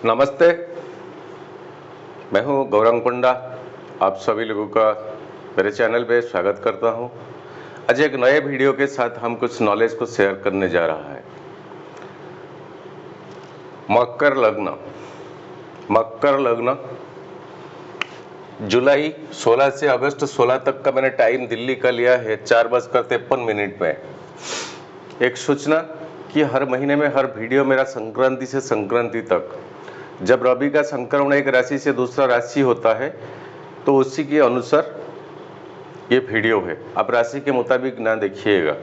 नमस्ते, मैं हूं गौरंग पंडा। आप सभी लोगों का मेरे चैनल पे स्वागत करता हूं। आज एक नए वीडियो के साथ हम कुछ नॉलेज को शेयर करने जा रहा है। मकर लग्न। मकर लग्न जुलाई 16 से अगस्त 16 तक का मैंने टाइम दिल्ली का लिया है 4:53 में। एक सूचना कि हर महीने में हर वीडियो मेरा संक्रांति से संक्रांति तक, जब रवि का संक्रमण एक राशि से दूसरा राशि होता है तो उसी के अनुसार ये वीडियो है। आप राशि के मुताबिक ना देखिएगा।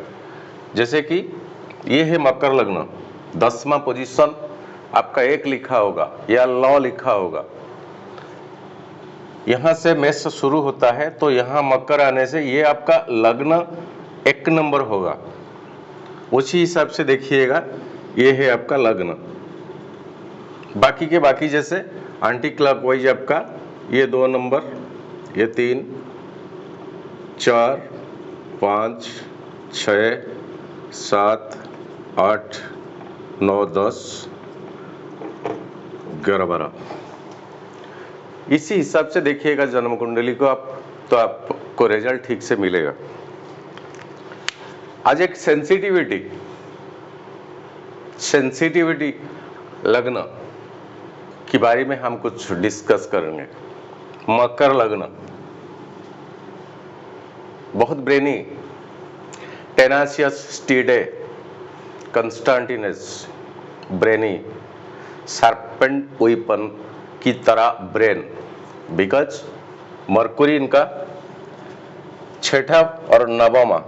जैसे कि ये है मकर लग्न, 10वां पोजीशन आपका 1 लिखा होगा या 9 लिखा होगा। यहां से मेष शुरू होता है तो यहां मकर आने से ये आपका लग्न 1 नंबर होगा। उसी हिसाब से देखिएगा, ये है आपका लग्न। बाकी के बाकी जैसे एंटी क्लॉकवाइज आपका ये 2 नंबर, ये 3, 4, 5, 6, 7, 8, 9, 10, 11, 12। इसी हिसाब से देखिएगा जन्म कुंडली को आप, तो आपको रिजल्ट ठीक से मिलेगा। आज एक सेंसिटिविटी लग्न के बारे में हम कुछ डिस्कस करेंगे। मकर लग्न बहुत ब्रेनी, टेनासियस, स्टीडे, कंस्टेंटिनस, ब्रेनी, सर्पेंट वेपन की तरह ब्रेन, बिकॉज मरकुरी इनका 6ठा और 9वां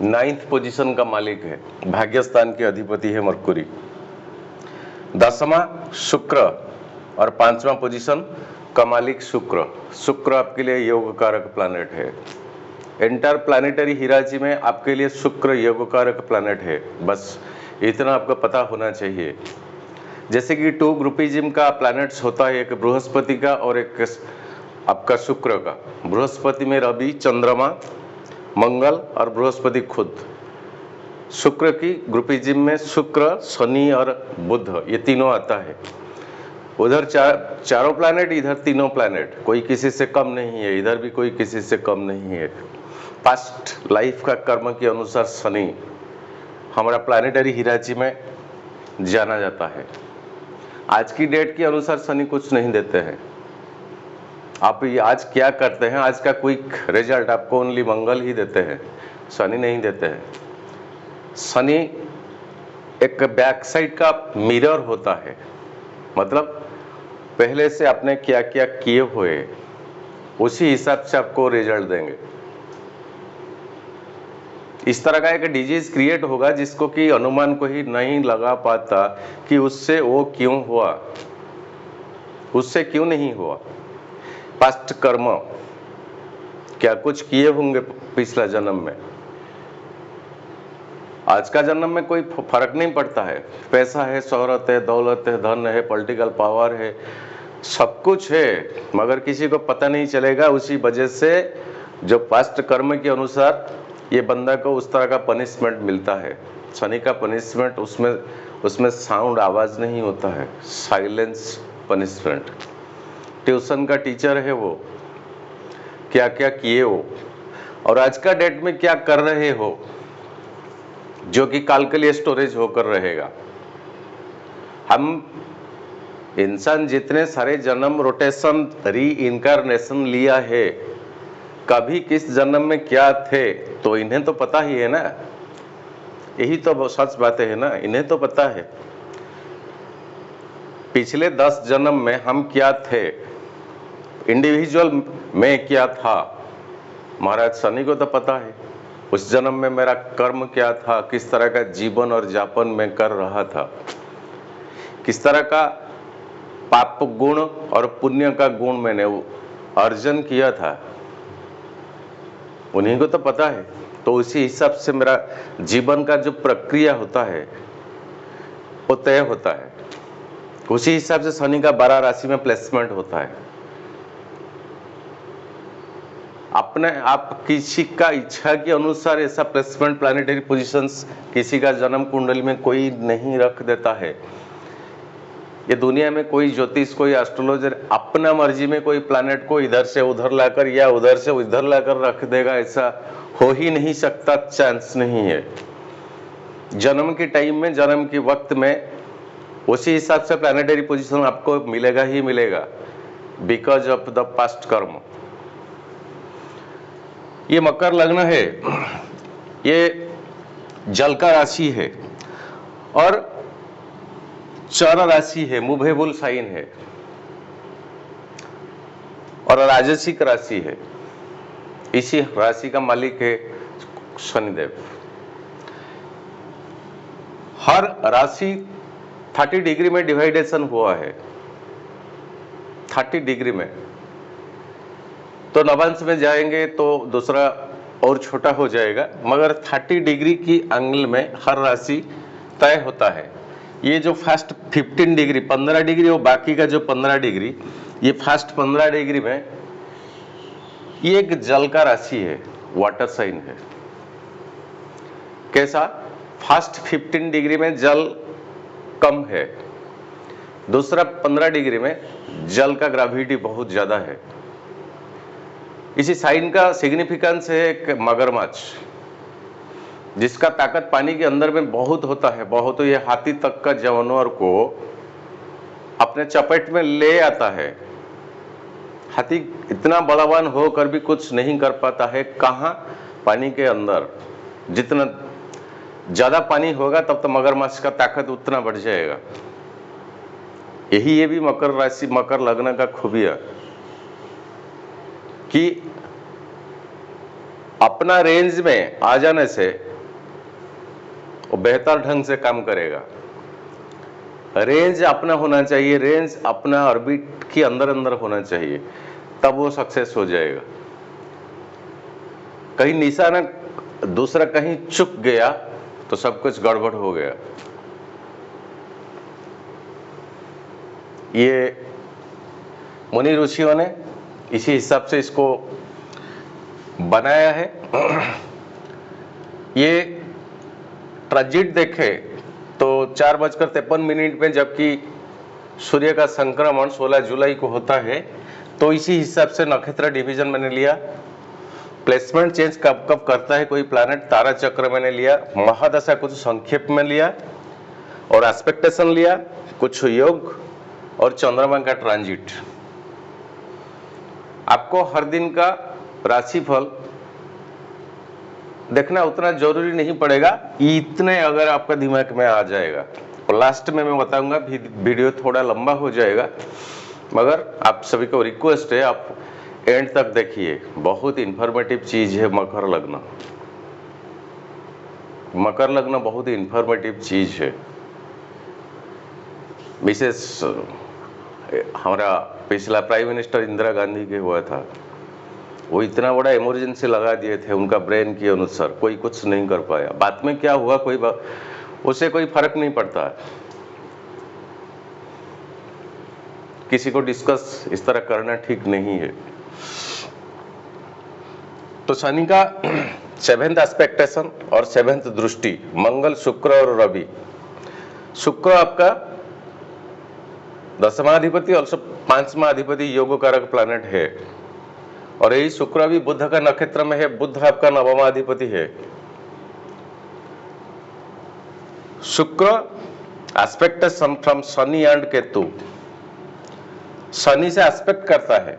9th पोजीशन का मालिक है। भाग्यस्थान के अधिपति है मरकुरी। 10वां शुक्र और 5वां पोजीशन का मालिक शुक्र। शुक्र आपके लिए योग कारक प्लैनेट है। एंटर प्लैनेटरी हिराची में आपके लिए शुक्र योग कारक प्लैनेट है। बस इतना आपको पता होना चाहिए। जैसे कि 2 ग्रुपिज्म का प्लैनेट्स होता है, एक बृहस्पति का और एक आपका शुक्र का। बृहस्पति में रवि, चंद्रमा, मंगल और बृहस्पति खुद। शुक्र की ग्रुपिज्म में शुक्र, शनि और बुध, ये तीनों आता है। उधर चारों प्लैनेट, इधर तीनों प्लैनेट, कोई किसी से कम नहीं है। इधर भी कोई किसी से कम नहीं है। पास्ट लाइफ का कर्म के अनुसार शनि हमारा प्लैनेटरी हिराची में जाना जाता है। आज की डेट के अनुसार शनि कुछ नहीं देते हैं। आप आज क्या करते हैं, आज का क्विक रिजल्ट आपको ओनली मंगल ही देते हैं, शनि नहीं देते हैं। शनि एक बैक साइड का मिरर होता है, मतलब पहले से आपने क्या क्या किए हुए उसी हिसाब से आपको रिजल्ट देंगे। इस तरह का एक डिजीज क्रिएट होगा जिसको कि अनुमान को ही नहीं लगा पाता कि उससे वो क्यों हुआ, उससे क्यों नहीं हुआ। पास्ट कर्म क्या कुछ किए होंगे पिछला जन्म में। आज का जन्म में कोई फर्क नहीं पड़ता है। पैसा है, शोहरत है, दौलत है, धन है, पॉलिटिकल पावर है, सब कुछ है, मगर किसी को पता नहीं चलेगा। उसी वजह से जो पास्ट कर्म के अनुसार ये बंदा को उस तरह का पनिशमेंट मिलता है। शनि का पनिशमेंट उसमें साउंड, आवाज नहीं होता है, साइलेंस पनिशमेंट। ट्यूशन का टीचर है वो, क्या क्या किए हो और आज का डेट में क्या कर रहे हो, जो कि काल के लिए स्टोरेज होकर रहेगा। हम इंसान जितने सारे जन्म, रोटेशन, री इनकारनेशन लिया है, कभी किस जन्म में क्या थे, तो इन्हें तो पता ही है ना। यही तो सच बातें है ना, इन्हें तो पता है पिछले 10 जन्म में हम क्या थे, इंडिविजुअल में क्या था। महाराज शनि को तो पता है उस जन्म में मेरा कर्म क्या था, किस तरह का जीवन और जापन में कर रहा था, किस तरह का पाप गुण और पुण्य का गुण मैंने अर्जन किया था, उन्हीं को तो पता है। तो उसी हिसाब से मेरा जीवन का जो प्रक्रिया होता है वो तय होता है। उसी हिसाब से शनि का 12 राशि में प्लेसमेंट होता है। अपने आप किसी का इच्छा के अनुसार ऐसा प्लेसमेंट, प्लैनेटरी पोजीशंस किसी का जन्म कुंडली में कोई नहीं रख देता है। ये दुनिया में कोई ज्योतिष, कोई एस्ट्रोलॉजर अपना मर्जी में कोई प्लैनेट को इधर से उधर लाकर या उधर से इधर लाकर रख देगा, ऐसा हो ही नहीं सकता, चांस नहीं है। जन्म के टाइम में, जन्म के वक्त में उसी हिसाब से प्लैनेटरी पोजीशन आपको मिलेगा ही मिलेगा, बिकॉज ऑफ द पास्ट कर्म। ये मकर लग्न है, ये जल का राशि है और चर राशि है, मूवेबल साइन है और राजसिक राशि है। इसी राशि का मालिक है शनिदेव। हर राशि 30 डिग्री में डिवाइडेशन हुआ है, 30 डिग्री में। तो नवांश में जाएंगे तो दूसरा और छोटा हो जाएगा, मगर 30 डिग्री की एंगल में हर राशि तय होता है। ये जो फर्स्ट 15 डिग्री, 15 डिग्री और बाकी का जो 15 डिग्री, ये फर्स्ट 15 डिग्री में ये एक जल का राशि है, वाटर साइन है। कैसा? फर्स्ट 15 डिग्री में जल कम है, दूसरा 15 डिग्री में जल का ग्रेविटी बहुत ज्यादा है। इसी साइन का सिग्निफिकेंस है एक मगरमच्छ, जिसका ताकत पानी के अंदर में बहुत होता है, बहुत। ये हाथी तक का जानवर को अपने चपेट में ले आता है। हाथी इतना बलवान होकर भी कुछ नहीं कर पाता है। कहाँ? पानी के अंदर। जितना ज्यादा पानी होगा तब तो मगरमच्छ का ताकत उतना बढ़ जाएगा। यही ये भी मकर राशि, मकर लग्न का खूबिया कि अपना रेंज में आ जाने से वो बेहतर ढंग से काम करेगा। रेंज अपना होना चाहिए, रेंज अपना ऑर्बिट के अंदर अंदर होना चाहिए, तब वो सक्सेस हो जाएगा। कहीं निशाना दूसरा कहीं चुक गया तो सब कुछ गड़बड़ हो गया। ये मुनि ऋषियों ने इसी हिसाब से इसको बनाया है। ये ट्रांजिट देखे तो 4:53 में, जबकि सूर्य का संक्रमण 16 जुलाई को होता है, तो इसी हिसाब से नक्षत्र डिवीजन मैंने लिया। प्लेसमेंट चेंज कब कब करता है कोई प्लैनेट, तारा चक्र मैंने लिया। महादशा कुछ संक्षेप में लिया और एस्पेक्टेशन लिया, कुछ योग और चंद्रमा का ट्रांजिट। आपको हर दिन का राशिफल देखना उतना जरूरी नहीं पड़ेगा, इतने अगर आपका दिमाग में आ जाएगा। और लास्ट में मैं बताऊंगा, वीडियो थोड़ा लंबा हो जाएगा, मगर आप सभी को रिक्वेस्ट है आप एंड तक देखिए। बहुत इंफॉर्मेटिव चीज है मकर लग्न। मकर लग्न बहुत इंफॉर्मेटिव चीज है। विशेष हमारा पिछला प्राइम मिनिस्टर इंदिरा गांधी के हुआ था, वो इतना बड़ा इमरजेंसी लगा दिए थे उनका ब्रेन के अनुसार, कोई कुछ नहीं कर पाया। बाद में क्या हुआ उसे कोई फर्क नहीं पड़ता। किसी को डिस्कस इस तरह करना ठीक नहीं है। तो शनि का 7th एस्पेक्टेशन और 7th दृष्टि, मंगल, शुक्र और रवि। शुक्र आपका 10वां अधिपति और 5वां अधिपति योग कारक प्लैनेट है, और यही शुक्र भी बुध का नक्षत्र में है। बुध आपका 9वां अधिपति है। शुक्र expectation from Shani and Ketu, Shani से एस्पेक्ट करता है,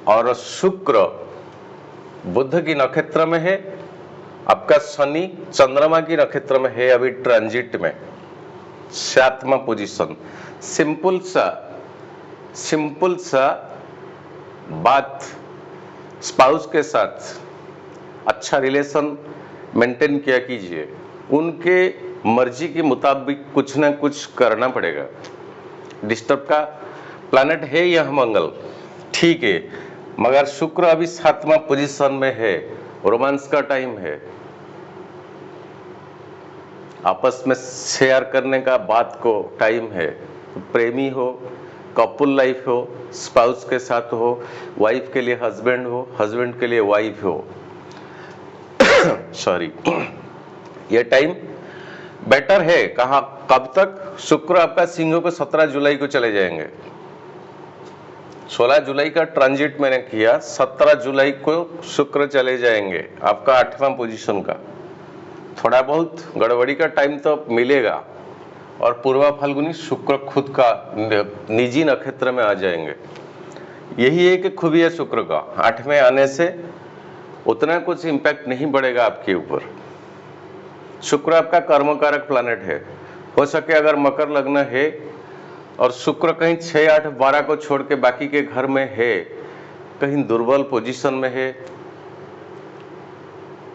और शुक्र बुध की नक्षत्र में है। आपका शनि चंद्रमा की नक्षत्र में है, अभी ट्रांजिट में, 7वां पोजीशन। सिंपल सा बात, स्पाउस के साथ अच्छा रिलेशन मेंटेन किया कीजिए। उनके मर्जी के मुताबिक कुछ ना कुछ करना पड़ेगा। डिस्टर्ब का प्लैनेट है यह मंगल, ठीक है, मगर शुक्र अभी 7वां पोजीशन में है, रोमांस का टाइम है। आपस में शेयर करने का बात को टाइम है। प्रेमी हो, कपल लाइफ हो, स्पाउस के साथ हो, वाइफ के लिए हस्बैंड हो, हस्बैंड के लिए वाइफ हो, सॉरी, ये टाइम बेटर है कहा कब तक? शुक्र आपका सिंह को 17 जुलाई को चले जाएंगे। 16 जुलाई का ट्रांजिट मैंने किया, 17 जुलाई को शुक्र चले जाएंगे आपका 8वां पोजीशन का। थोड़ा बहुत गड़बड़ी का टाइम तो मिलेगा और पूर्वा फाल्गुनी शुक्र खुद का निजी नक्षत्र में आ जाएंगे। यही एक खूबी है शुक्र का, 8वें आने से उतना कुछ इंपैक्ट नहीं पड़ेगा आपके ऊपर। शुक्र आपका कर्मकारक प्लैनेट है। हो सके अगर मकर लग्न है और शुक्र कहीं 6, 8, 12 को छोड़ के बाकी के घर में है, कहीं दुर्बल पोजीशन में है,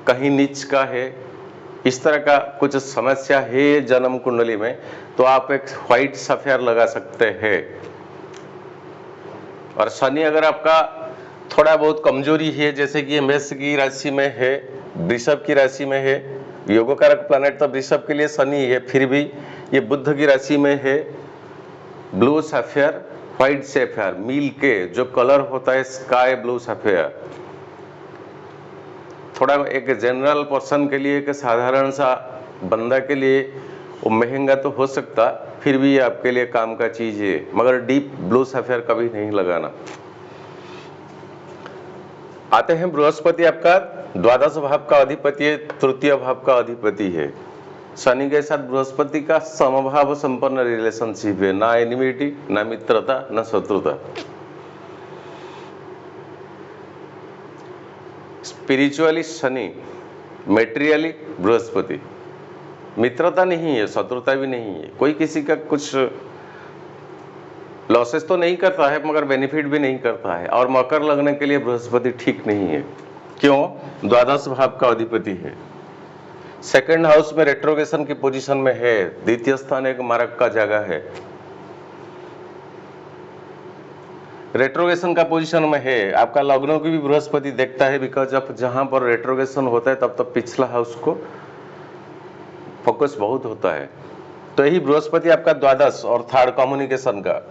कहीं नीच का है, इस तरह का कुछ समस्या है जन्म कुंडली में, तो आप एक व्हाइट सफेयर लगा सकते हैं। और शनि अगर आपका थोड़ा बहुत कमजोरी है, जैसे कि मेष की राशि में है, वृषभ की राशि में है, योगकारक प्लैनेट तो वृषभ के लिए शनि है, फिर भी ये बुध की राशि में है, ब्लू सफेयर व्हाइट सफेयर मिल के जो कलर होता है स्काई ब्लू सफेयर, थोड़ा एक जनरल पर्सन के लिए, एक साधारण सा बंदा के लिए वो महंगा तो हो सकता, फिर भी आपके लिए काम का चीज है, मगर डीप ब्लू सफेयर कभी नहीं लगाना। आते हैं बृहस्पति आपका द्वादश भाव का अधिपति है, तृतीय भाव का अधिपति है। शनि के साथ बृहस्पति का समभाव संपन्न रिलेशनशिप है, ना एनिमिटी, ना मित्रता, ना शत्रुता। Spiritually Shani, materially Brihaspati. मित्रता नहीं है, शत्रुता भी नहीं है, कोई किसी का कुछ लॉसेस तो नहीं करता है मगर बेनिफिट भी नहीं करता है। और मकर लगने के लिए बृहस्पति ठीक नहीं है। क्यों? द्वादश भाव का अधिपति है, सेकंड हाउस में रेट्रोगेशन की पोजीशन में है, द्वितीय स्थान एक मारक का जगह है, रेट्रोगेशन का पोजीशन में है। आपका लग्नों की भी बृहस्पति देखता है, बिकॉज अब जहां पर रेट्रोगेशन होता है तब तो पिछला हाउस को फोकस बहुत होता है। तो यही बृहस्पति आपका द्वादश और थर्ड कम्युनिकेशन का।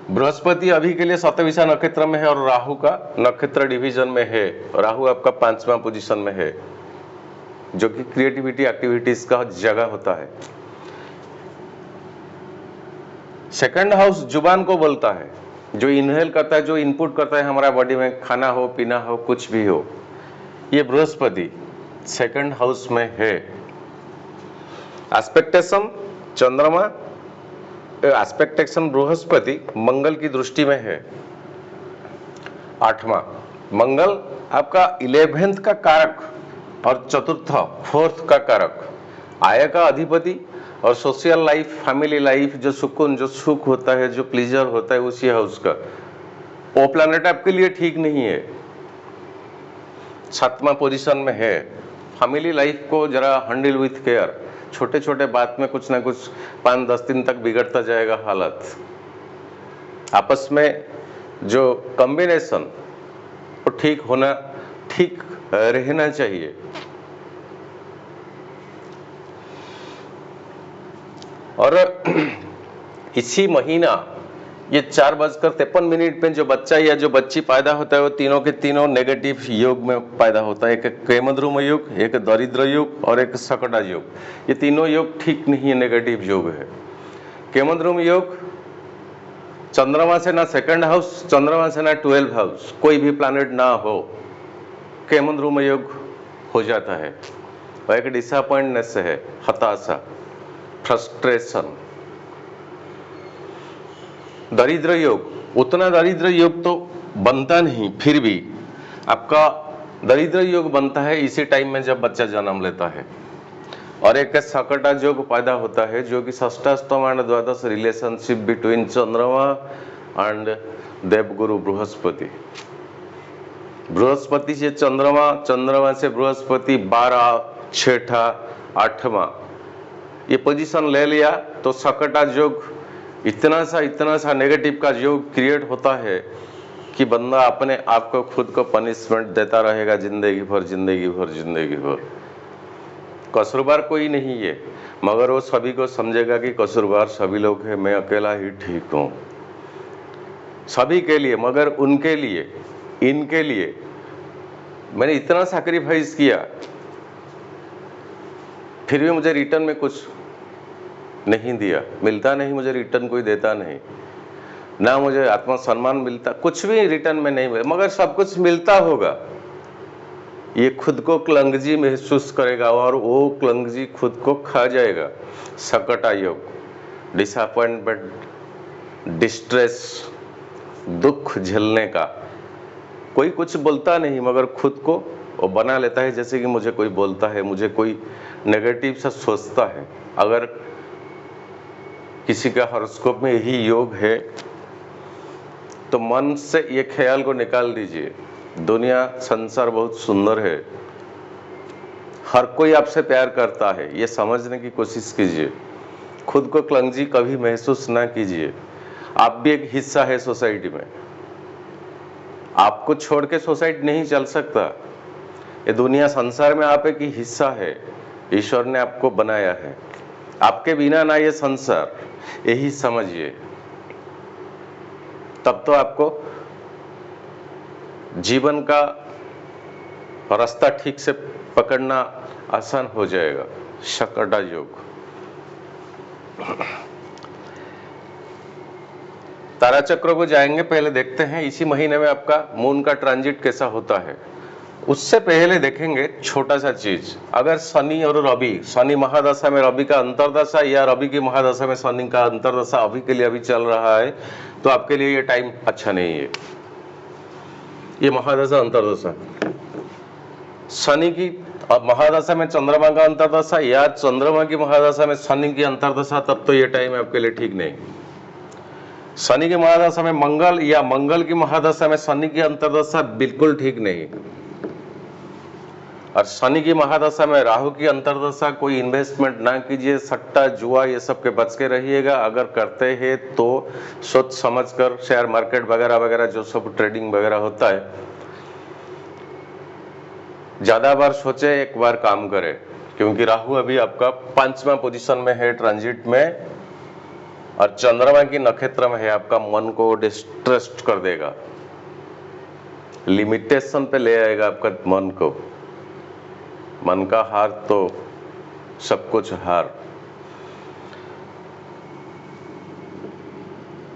बृहस्पति अभी के लिए 27वां नक्षत्र में है और राहु का नक्षत्र डिवीजन में है। राहु आपका 5वां पोजीशन में है, जो कि क्रिएटिविटी एक्टिविटीज का जगह होता है। सेकंड हाउस जुबान को बोलता है, जो इनहेल करता है, जो इनपुट करता है हमारा बॉडी में, खाना हो, पीना हो, कुछ भी हो, ये बृहस्पति सेकंड हाउस में है। एस्पेक्टेशन चंद्रमा, एस्पेक्टेशन बृहस्पति मंगल की दृष्टि में है, 8वां। मंगल आपका 11th का कारक और चतुर्थ 4th का कारक, आय का अधिपति और सोशल लाइफ, फैमिली लाइफ, जो सुकून, जो सुख होता है, जो प्लीजर होता है, उसी हाउस का। वो प्लैनेट आपके लिए ठीक नहीं है, 7वां पोजीशन में है। फैमिली लाइफ को जरा हैंडल विथ केयर, छोटे छोटे बात में कुछ ना कुछ 5-10 दिन तक बिगड़ता जाएगा हालत। आपस में जो कॉम्बिनेशन वो ठीक होना, ठीक रहना चाहिए। और इसी महीना ये 4:53 में जो बच्चा या जो बच्ची पैदा होता है, वो तीनों के तीनों नेगेटिव योग में पैदा होता है। एक केमद्रुम योग, एक दरिद्र योग और एक सकटा योग। ये तीनों योग ठीक नहीं है, नेगेटिव योग है। केमद्रुम योग चंद्रमा से ना सेकंड हाउस, चंद्रमा से ना 12 हाउस, कोई भी प्लैनेट ना हो, केमद्रुम योग हो जाता है। और एक डिसअपॉइंटनेस है, हताशा, फ्रस्ट्रेशन। दरिद्र योग, उतना दरिद्र योग तो बनता नहीं, फिर भी आपका दरिद्र योग बनता है इसी टाइम में जब बच्चा जन्म लेता है। और एक सकटा योग पैदा होता है, जो कि षष्ठाष्टम एंड द्वादश रिलेशनशिप बिटवीन चंद्रमा एंड देवगुरु बृहस्पति। बृहस्पति से चंद्रमा, चंद्रमा से बृहस्पति, 12, 6, 8वां ये पोजीशन ले लिया तो सकटा योग इतना सा नेगेटिव का योग क्रिएट होता है कि बंदा अपने आप को खुद को पनिशमेंट देता रहेगा जिंदगी भर, जिंदगी भर, जिंदगी भर। कसूरवार कोई नहीं है, मगर वो सभी को समझेगा कि कसूरवार सभी लोग हैं, मैं अकेला ही ठीक हूँ। सभी के लिए, मगर उनके लिए, इनके लिए मैंने इतना सैक्रिफाइस किया, फिर भी मुझे रिटर्न में कुछ नहीं दिया, मिलता नहीं, मुझे रिटर्न कोई देता नहीं, ना मुझे आत्मसम्मान मिलता, कुछ भी रिटर्न में नहीं मिला, मगर सब कुछ मिलता होगा, ये खुद को क्लंगजी महसूस करेगा और वो क्लंगजी खुद को खा जाएगा। सकटा योग, डिसअपॉइंटमेंट, डिस्ट्रेस, दुख झेलने का। कोई कुछ बोलता नहीं मगर खुद को वो बना लेता है जैसे कि मुझे कोई बोलता है, मुझे कोई नेगेटिव सा सोचता है। अगर किसी का हॉरोस्कोप में यही योग है तो मन से ये ख्याल को निकाल दीजिए, दुनिया संसार बहुत सुंदर है, हर कोई आपसे प्यार करता है, ये समझने की कोशिश कीजिए। खुद को क्लंगजी कभी महसूस ना कीजिए। आप भी एक हिस्सा है सोसाइटी में, आपको छोड़ के सोसाइटी नहीं चल सकता। ये दुनिया संसार में आप एक ही हिस्सा है, ईश्वर ने आपको बनाया है, आपके बिना ना ये संसार, यही समझिए। तब तो आपको जीवन का रास्ता ठीक से पकड़ना आसान हो जाएगा। शकटा योग। तारा चक्र को जाएंगे, पहले देखते हैं इसी महीने में आपका मून का ट्रांजिट कैसा होता है। उससे पहले देखेंगे छोटा सा चीज, अगर शनि और रवि, शनि महादशा में रवि का अंतरदशा या रवि की महादशा में शनि का अंतरदशा अभी के लिए अभी चल रहा है, तो आपके लिए ये टाइम अच्छा नहीं है। ये महादशा अंतरदशा, शनि की महादशा में चंद्रमा का अंतरदशा या चंद्रमा की महादशा में शनि की अंतरदशा, तब तो ये टाइम आपके लिए ठीक नहीं। शनि की महादशा में मंगल या मंगल की महादशा में शनि की अंतरदशा बिल्कुल ठीक नहीं। और शनि की महादशा में राहु की अंतरदशा, कोई इन्वेस्टमेंट ना कीजिए, सट्टा जुआ ये सब के बच के रहिएगा। अगर करते हैं तो सोच समझकर, शेयर मार्केट वगैरह वगैरह जो सब ट्रेडिंग वगैरह होता है, ज्यादा बार सोचे, एक बार काम करे, क्योंकि राहु अभी आपका 5वां पोजीशन में है ट्रांजिट में, और चंद्रमा की नक्षत्र में है, आपका मन को डिस्ट्रेस्ट कर देगा, लिमिटेशन पे ले आएगा आपका मन को। मन का हार तो सब कुछ हार।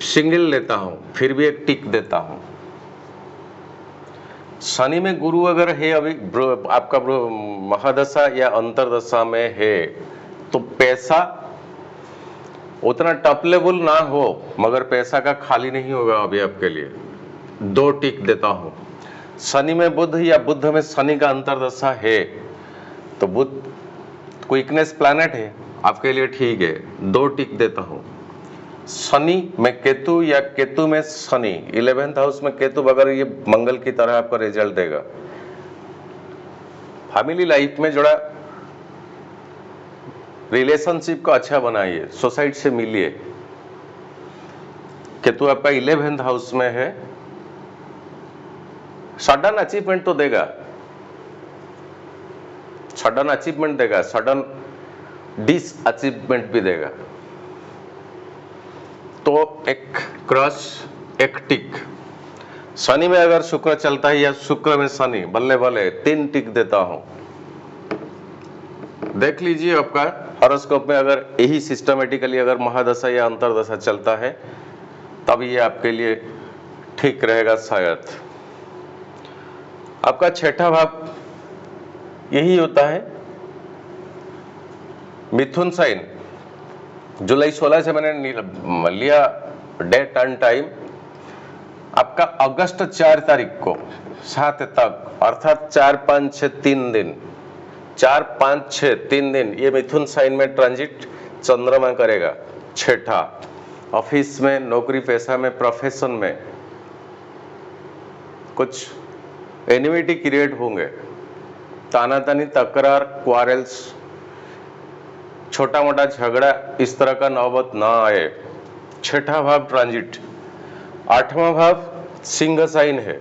सिंगल लेता हूं, फिर भी एक टिक देता हूं। शनि में गुरु अगर है अभी आपका महादशा या अंतरदशा में है, तो पैसा उतना टॉप लेवल ना हो, मगर पैसा का खाली नहीं होगा अभी आपके लिए। 2 टिक देता हूं। शनि में बुध या बुध में शनि का अंतरदशा है, तो बुध क्विकनेस प्लैनेट है, आपके लिए ठीक है, 2 टिक देता हूं। शनि में केतु या केतु में शनि, 11th हाउस में केतु अगर ये मंगल की तरह आपका रिजल्ट देगा। फैमिली लाइफ में जोड़ा रिलेशनशिप को अच्छा बनाइए, सोसाइटी से मिलिए। केतु आपका 11th हाउस में है, सडन अचीवमेंट तो देगा, सडन अचीवमेंट देगा, सडन डिस अचीवमेंट भी देगा। तो एक क्रॉस, एक टिक। शनि में अगर शुक्र चलता है या शुक्र में शनि, बल्ले बल्ले 3 टिक देता हूं। देख लीजिए आपका हॉरोस्कोप में अगर यही सिस्टमेटिकली अगर महादशा या अंतरदशा चलता है, तब ये आपके लिए ठीक रहेगा शायद। आपका 6ठा भाव यही होता है, मिथुन साइन। जुलाई 16 से मैंने लिया डेट एंड टाइम, आपका अगस्त 4 तारीख को 7 तक, अर्थात 4, 5, 6 3 दिन, 4, 5, 6 3 दिन ये मिथुन साइन में ट्रांजिट चंद्रमा करेगा। 6ठा, ऑफिस में, नौकरी पेशा में, प्रोफेशन में कुछ एनिमिटी क्रिएट होंगे, तानातानी, तकरार, क्वारल्स, छोटा मोटा झगड़ा, इस तरह का नौबत ना आए। 6ठा भाव ट्रांजिट। 8वां भाव सिंह साइन है,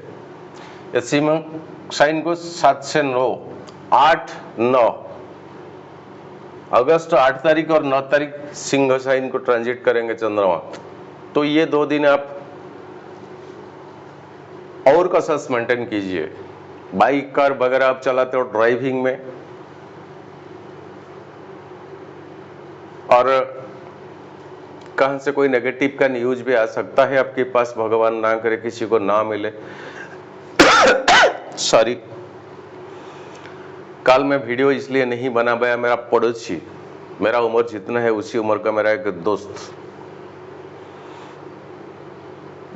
ये सिंह साइन को 7 से 9, 8, 9 अगस्त 8 तारीख और 9 तारीख सिंह साइन को ट्रांजिट करेंगे चंद्रमा। तो ये 2 दिन आप और कॉशस मेंटेन और कहां से कोई नेगेटिव का न्यूज भी आ सकता है आपके पास, भगवान ना करे किसी को ना मिले। सॉरी, कल मैं वीडियो इसलिए नहीं बना पाया, मेरा पड़ोसी, मेरा उम्र जितना है उसी उम्र का मेरा एक दोस्त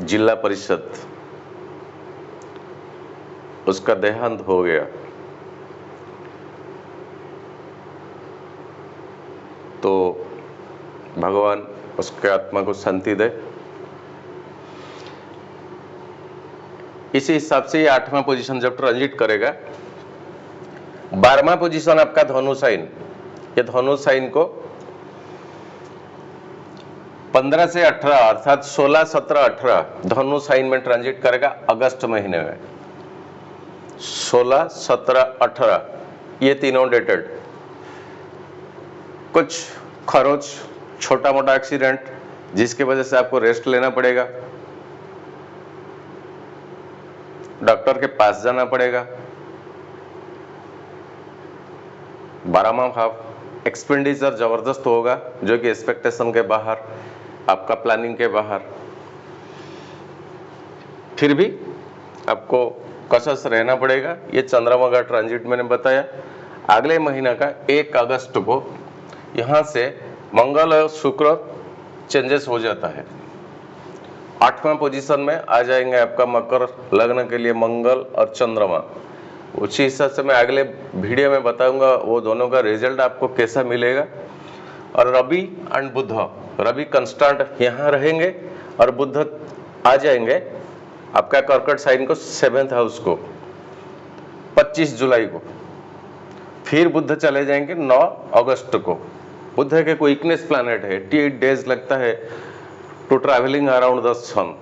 जिला परिषद, उसका देहांत हो गया। तो भगवान उसके आत्मा को शांति दे। इसी हिसाब से ये 8वां पोजीशन जब ट्रांजिट करेगा, 12वां पोजीशन आपका धनु साइन, ये धनु साइन को 15 से 18 अर्थात 16, 17, 18 धनु साइन में ट्रांजिट करेगा अगस्त महीने में। 16, 17, 18 ये तीनों डेटेड। कुछ खरोच, छोटा मोटा एक्सीडेंट जिसकी वजह से आपको रेस्ट लेना पड़ेगा, डॉक्टर के पास जाना पड़ेगा। 12वां भाव एक्सपेंडिचर जबरदस्त होगा, जो कि एक्सपेक्टेशन के बाहर, आपका प्लानिंग के बाहर। फिर भी आपको कसस रहना पड़ेगा। ये चंद्रमा का ट्रांजिट मैंने बताया। अगले महीना का 1 अगस्त को यहां से मंगल और शुक्र चेंजेस हो जाता है। 8वां पोजीशन में आ जाएंगे आपका मकर लग्न के लिए मंगल और चंद्रमा। उसी हिसाब से मैं अगले वीडियो में बताऊंगा वो दोनों का रिजल्ट आपको कैसा मिलेगा। और रवि एंड बुध, रवि कंस्टेंट यहाँ रहेंगे और बुध आ जाएंगे आपका कर्कट साइन को 7th हाउस को 25 जुलाई को। फिर बुध चले जाएंगे 9 अगस्त को। बुध के वीकनेस प्लैनेट है, 88 डेज लगता है टू ट्रैवलिंग अराउंड द सन।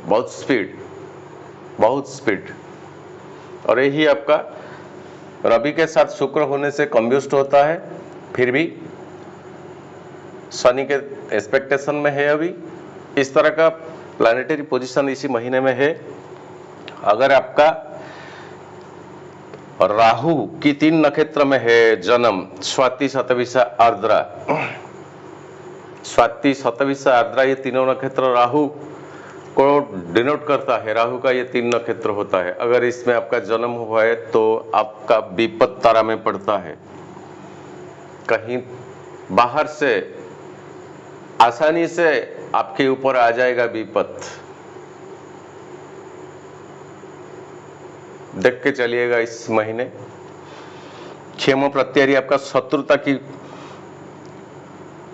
बहुत स्पीड। और यही आपका रवि के साथ शुक्र होने से कंब्यूस्ट होता है। फिर भी शनि के एक्सपेक्टेशन में है अभी। इस तरह का प्लैनेटरी पोजीशन इसी महीने में है। अगर आपका राहु की 3 नक्षत्र में है जन्म, स्वाति, शतभिषा, आर्द्रा। स्वाति, शतभिषा, आर्द्रा ये तीनों नक्षत्र राहु को डिनोट करता है। राहु का ये 3 नक्षत्र होता है। अगर इसमें आपका जन्म हुआ है तो आपका विपत तारा में पड़ता है। कहीं बाहर से आसानी से आपके ऊपर आ जाएगा विपत। देख के चलिएगा इस महीने। क्षेम प्रत्यारी आपका शत्रुता की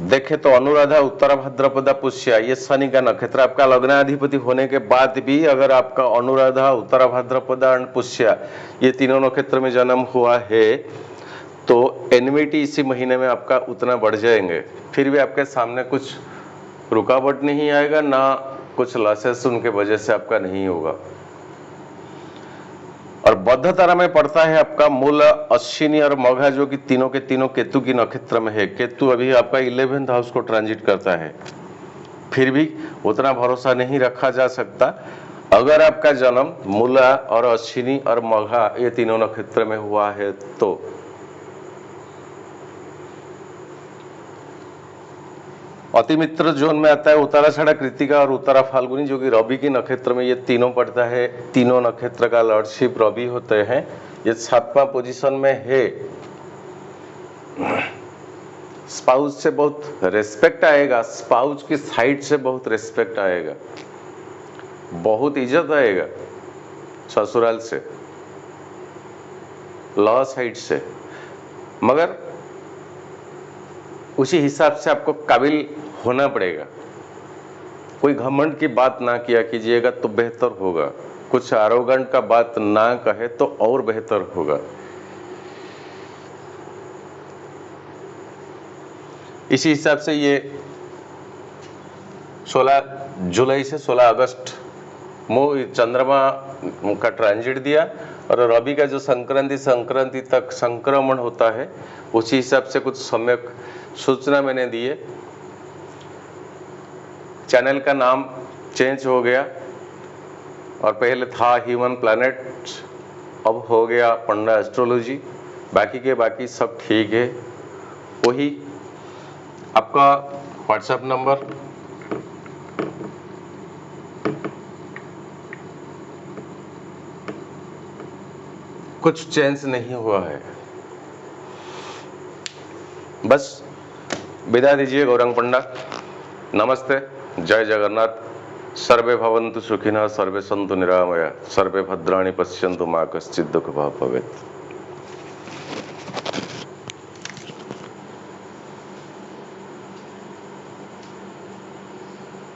देखे तो अनुराधा, उत्तरा भाद्रपदा, पुष्या ये शनि का नक्षत्र। आपका लग्नाधिपति होने के बाद भी अगर आपका अनुराधा, उत्तरा भाद्रपदा और पुष्या ये तीनों नक्षत्र में जन्म हुआ है तो एनमिटी इसी महीने में आपका उतना बढ़ जाएंगे। फिर भी आपके सामने कुछ रुकावट नहीं आएगा, ना कुछ लॉसेस उनके वजह से आपका नहीं होगा। और बद्ध तारा में पड़ता है आपका मूल, अश्विनी और मघा, जो कि तीनों के तीनों केतु की नक्षत्र में है। केतु अभी आपका 11th हाउस को ट्रांजिट करता है। फिर भी उतना भरोसा नहीं रखा जा सकता। अगर आपका जन्म मूला और अश्विनी और मघा ये तीनों नक्षत्र में हुआ है तो अति मित्र जोन में आता है उत्तराषाढ़, कृतिका और उत्तरा फाल्गुनी, जो कि रवि की नक्षत्र में ये तीनों पड़ता है। तीनों नक्षत्र का लॉर्डशिप रवि होते हैं। ये 7वां पोजीशन में है। स्पाउस से बहुत रेस्पेक्ट आएगा, स्पाउस की साइड से बहुत रेस्पेक्ट आएगा, बहुत इज्जत आएगा ससुराल से, लॉ साइड से। मगर उसी हिसाब से आपको काबिल होना पड़ेगा। कोई घमंड की बात ना किया कीजिएगा तो बेहतर होगा। कुछ आरोगेंट का बात ना कहे तो और बेहतर होगा। इसी हिसाब से ये 16 जुलाई से 16 अगस्त चंद्रमा का ट्रांजिट दिया और रवि का जो संक्रांति तक संक्रमण होता है, उसी हिसाब से कुछ सम्यक सूचना मैंने दी है। चैनल का नाम चेंज हो गया और पहले था ह्यूमन प्लैनेट, अब हो गया पंडा एस्ट्रोलॉजी। बाकी के बाकी सब ठीक है। वही आपका व्हाट्सएप नंबर, कुछ चेंज नहीं हुआ है। बस विदा दीजिए गौरांग पंडा। नमस्ते, जय जगन्नाथ। सर्वे भवन्तु सुखिनः, सर्वे सन्तु निरामया, सर्वे भद्राणि पश्यन्तु मा कश्चित् दुःखभाग् भवेत्।